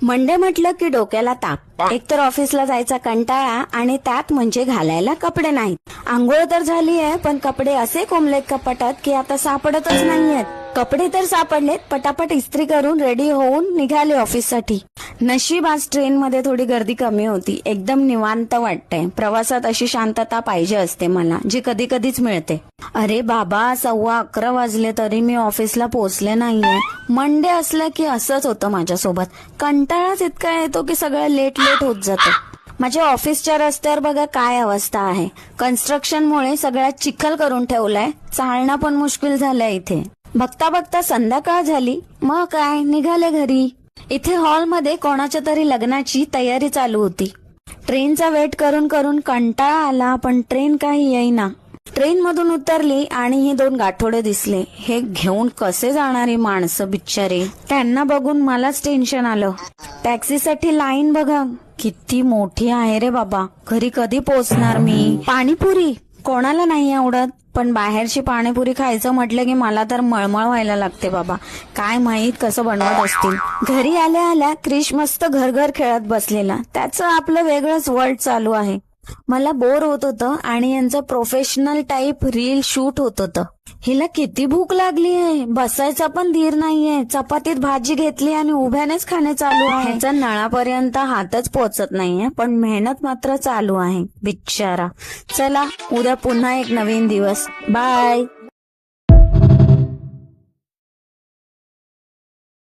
Monday म्हटलं की डोक्याला ताप. एकतर ऑफिसला जायचा कंटाळा आणि त्यात म्हणजे घालायला कपडे नाहीत. आंघोळ तर झाली आहे पण कपडे असे कोंबलेत कपाटात की आता सापडतच नाहीयेत. कपडे तर सापडलेत, पटापट इस्त्री करून रेडी होऊन निघाले ऑफिससाठी. नशीब आज ट्रेनमध्ये थोडी गर्दी कमी होती. एकदम निवांत वाटतंय. प्रवासात अशी शांतता पाहिजे असते मला, जी कधी कधीच मिळते. अरे बाबा, 11:15 वाजले तरी मी ऑफिसला पोहोचले नाहीये. मंडे असलं की असंच होतं माझ्यासोबत. कंटाळाच इतका येतो की सगळं लेट होत जातं. माझ्या ऑफिसच्या रस्त्यावर बघा काय अवस्था आहे. कन्स्ट्रक्शनमुळे सगळ्यात चिखल करून ठेवलाय. चालणं पण मुश्किल झालंय इथे. बघता बघता संध्याकाळ झाली. मग काय, निघाले घरी. इथे हॉलमध्ये कोणाच्या तरी लग्नाची तयारी चालू होती. ट्रेनचा वेट करून करून कंटाळा आला पण ट्रेन काही येईना. ट्रेन मधून उतरली आणि हे 2 गाठोडे दिसले. हे घेऊन कसे जाणारी माणसं बिचारे. त्यांना बघून मलाच टेन्शन आलं. टॅक्सीसाठी लाईन बघा किती मोठी आहे रे बाबा. घरी कधी पोहोचणार मी. पाणीपुरी कोणाला नाही आवडत, पण बाहेरची पाणीपुरी खायचं म्हटलं की मला तर मळमळ व्हायला लागते बाबा. काय माहित कसं बनवत असतील. घरी आल्या आल्या क्रिश मस्त घर खेळत बसलेला. त्याचं आपलं वेगळंच वर्ल्ड चालू आहे. मला बोर होत होतं आणि यांचं प्रोफेशनल टाईप रील शूट होत होतं. हिला किती भूक लागली आहे, बसायचा पण धीर नाहीये. चपातीत भाजी घेतली आणि उभ्यानेच खाणे चालू आहे. ह्याचा नळापर्यंत हातच पोहोचत नाहीये, पण मेहनत मात्र चालू आहे बिचारा. चला, उद्या पुन्हा एक नवीन दिवस. बाय.